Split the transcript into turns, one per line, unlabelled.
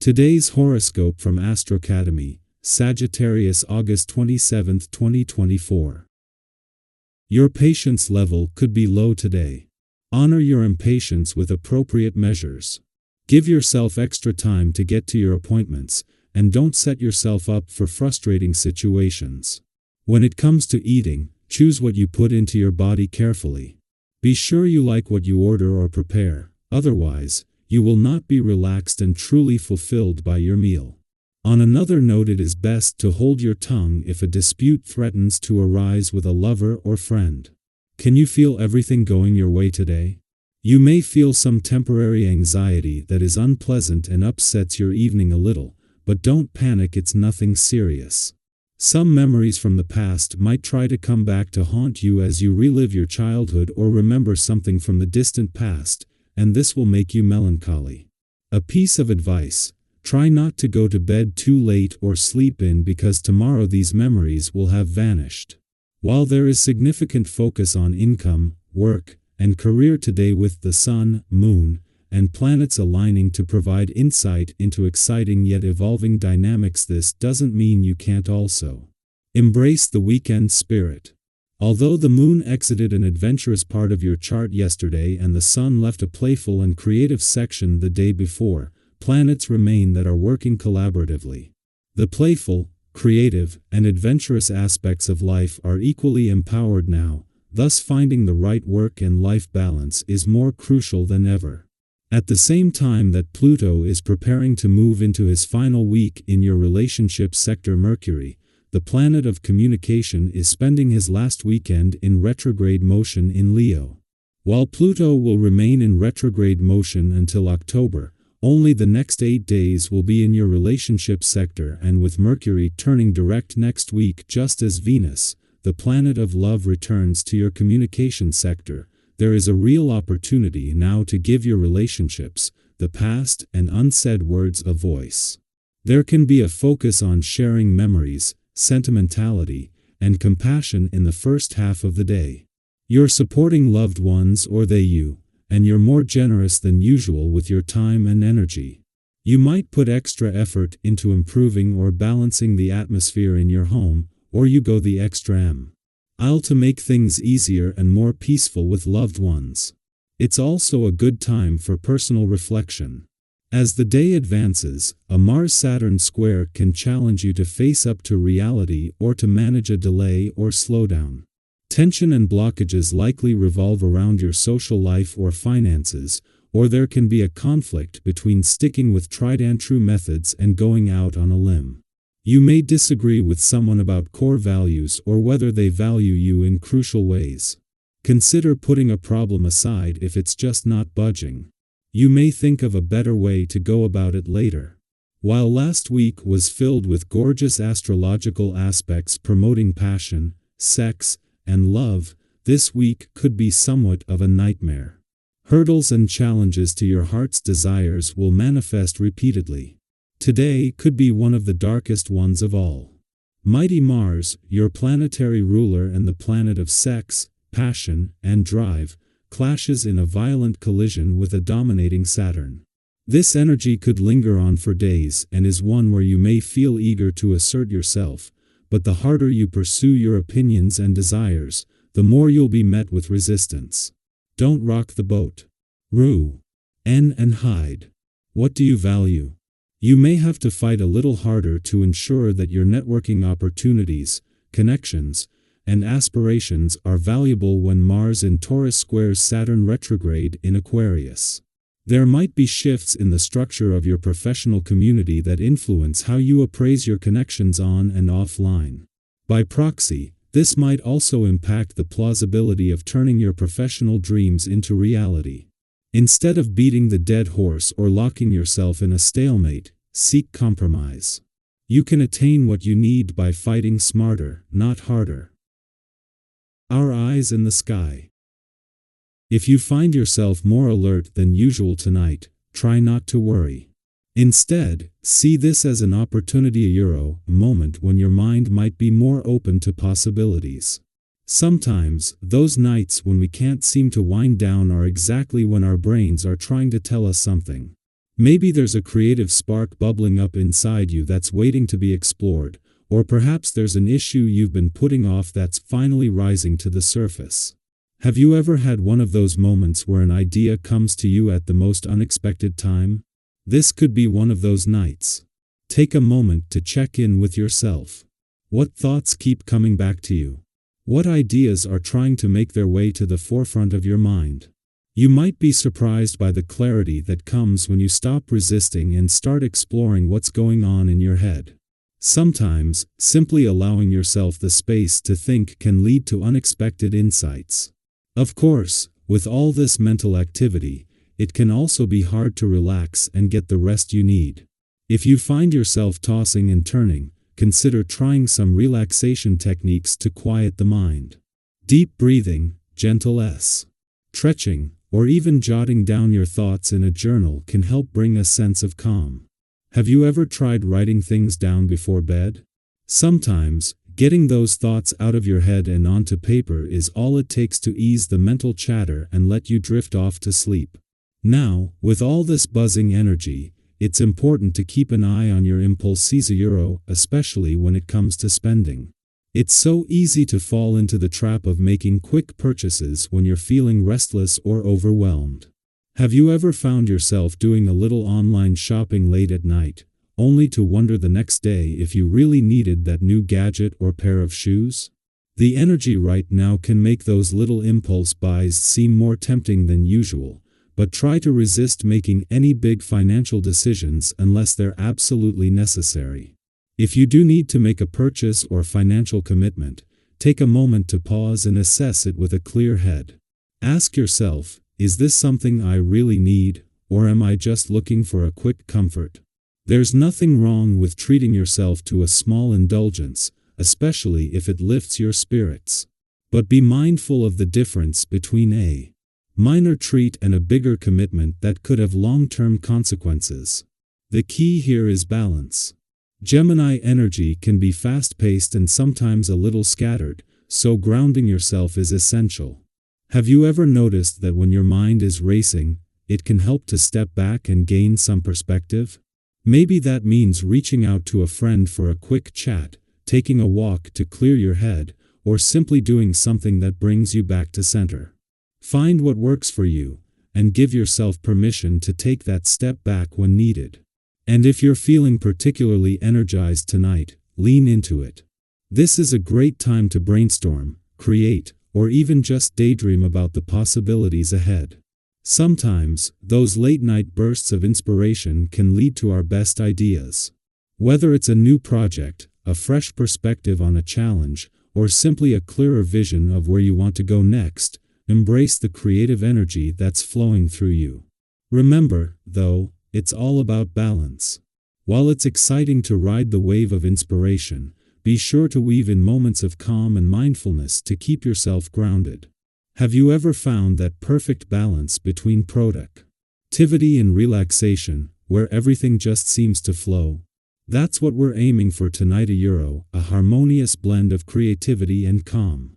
Today's horoscope from AstroCademy, Sagittarius, August 27, 2024. Your patience level could be low today. Honor your impatience with appropriate measures. Give yourself extra time to get to your appointments, and don't set yourself up for frustrating situations. When it comes to eating, choose what you put into your body carefully. Be sure you like what you order or prepare, otherwise, you will not be relaxed and truly fulfilled by your meal. On another note, it is best to hold your tongue if a dispute threatens to arise with a lover or friend. Can you feel everything going your way today? You may feel some temporary anxiety that is unpleasant and upsets your evening a little, but don't panic, it's nothing serious. Some memories from the past might try to come back to haunt you as you relive your childhood or remember something from the distant past, and this will make you melancholy. A piece of advice: try not to go to bed too late or sleep in, because tomorrow these memories will have vanished. While there is significant focus on income, work, and career today with the sun, moon, and planets aligning to provide insight into exciting yet evolving dynamics, this doesn't mean you can't also embrace the weekend spirit. Although the moon exited an adventurous part of your chart yesterday and the sun left a playful and creative section the day before, planets remain that are working collaboratively. The playful, creative, and adventurous aspects of life are equally empowered now, thus finding the right work and life balance is more crucial than ever. At the same time that Pluto is preparing to move into his final week in your relationship sector, Mercury, the planet of communication, is spending his last weekend in retrograde motion in Leo. While Pluto will remain in retrograde motion until October, only the next 8 days will be in your relationship sector, and with Mercury turning direct next week just as Venus, the planet of love, returns to your communication sector, there is a real opportunity now to give your relationships, the past and unsaid words, a voice. There can be a focus on sharing memories, sentimentality, and compassion in the first half of the day. You're supporting loved ones, or they you, and you're more generous than usual with your time and energy. You might put extra effort into improving or balancing the atmosphere in your home, or you go the extra mile to make things easier and more peaceful with loved ones. It's also a good time for personal reflection. As the day advances, a Mars-Saturn square can challenge you to face up to reality or to manage a delay or slowdown. Tension and blockages likely revolve around your social life or finances, or there can be a conflict between sticking with tried and true methods and going out on a limb. You may disagree with someone about core values or whether they value you in crucial ways. Consider putting a problem aside if it's just not budging. You may think of a better way to go about it later. While last week was filled with gorgeous astrological aspects promoting passion, sex, and love, this week could be somewhat of a nightmare. Hurdles and challenges to your heart's desires will manifest repeatedly. Today could be one of the darkest ones of all. Mighty Mars, your planetary ruler and the planet of sex, passion, and drive, clashes in a violent collision with a dominating Saturn. This energy could linger on for days and is one where you may feel eager to assert yourself, but the harder you pursue your opinions and desires, the more you'll be met with resistance. Don't rock the boat. And hide. What do you value? You may have to fight a little harder to ensure that your networking opportunities, connections, and aspirations are valuable when Mars in Taurus squares Saturn retrograde in Aquarius. There might be shifts in the structure of your professional community that influence how you appraise your connections on and offline. By proxy, this might also impact the plausibility of turning your professional dreams into reality. Instead of beating the dead horse or locking yourself in a stalemate, seek compromise. You can attain what you need by fighting smarter, not harder. Our eyes in the sky. If you find yourself more alert than usual tonight, try not to worry. Instead, see this as an opportunity, a moment when your mind might be more open to possibilities. Sometimes, those nights when we can't seem to wind down are exactly when our brains are trying to tell us something. Maybe there's a creative spark bubbling up inside you that's waiting to be explored, or perhaps there's an issue you've been putting off that's finally rising to the surface. Have you ever had one of those moments where an idea comes to you at the most unexpected time? This could be one of those nights. Take a moment to check in with yourself. What thoughts keep coming back to you? What ideas are trying to make their way to the forefront of your mind? You might be surprised by the clarity that comes when you stop resisting and start exploring what's going on in your head. Sometimes, simply allowing yourself the space to think can lead to unexpected insights. Of course, with all this mental activity, it can also be hard to relax and get the rest you need. If you find yourself tossing and turning, consider trying some relaxation techniques to quiet the mind. Deep breathing, gentle stretching, or even jotting down your thoughts in a journal can help bring a sense of calm. Have you ever tried writing things down before bed? Sometimes, getting those thoughts out of your head and onto paper is all it takes to ease the mental chatter and let you drift off to sleep. Now, with all this buzzing energy, it's important to keep an eye on your impulses, especially when it comes to spending. It's so easy to fall into the trap of making quick purchases when you're feeling restless or overwhelmed. Have you ever found yourself doing a little online shopping late at night, only to wonder the next day if you really needed that new gadget or pair of shoes? The energy right now can make those little impulse buys seem more tempting than usual, but try to resist making any big financial decisions unless they're absolutely necessary. If you do need to make a purchase or financial commitment, take a moment to pause and assess it with a clear head. Ask yourself, is this something I really need, or am I just looking for a quick comfort? There's nothing wrong with treating yourself to a small indulgence, especially if it lifts your spirits. But be mindful of the difference between a minor treat and a bigger commitment that could have long-term consequences. The key here is balance. Gemini energy can be fast-paced and sometimes a little scattered, so grounding yourself is essential. Have you ever noticed that when your mind is racing, it can help to step back and gain some perspective? Maybe that means reaching out to a friend for a quick chat, taking a walk to clear your head, or simply doing something that brings you back to center. Find what works for you, and give yourself permission to take that step back when needed. And if you're feeling particularly energized tonight, lean into it. This is a great time to brainstorm, create, or even just daydream about the possibilities ahead. Sometimes, those late-night bursts of inspiration can lead to our best ideas. Whether it's a new project, a fresh perspective on a challenge, or simply a clearer vision of where you want to go next, embrace the creative energy that's flowing through you. Remember, though, it's all about balance. While it's exciting to ride the wave of inspiration, be sure to weave in moments of calm and mindfulness to keep yourself grounded. Have you ever found that perfect balance between productivity and relaxation, where everything just seems to flow? That's what we're aiming for tonight, a harmonious blend of creativity and calm.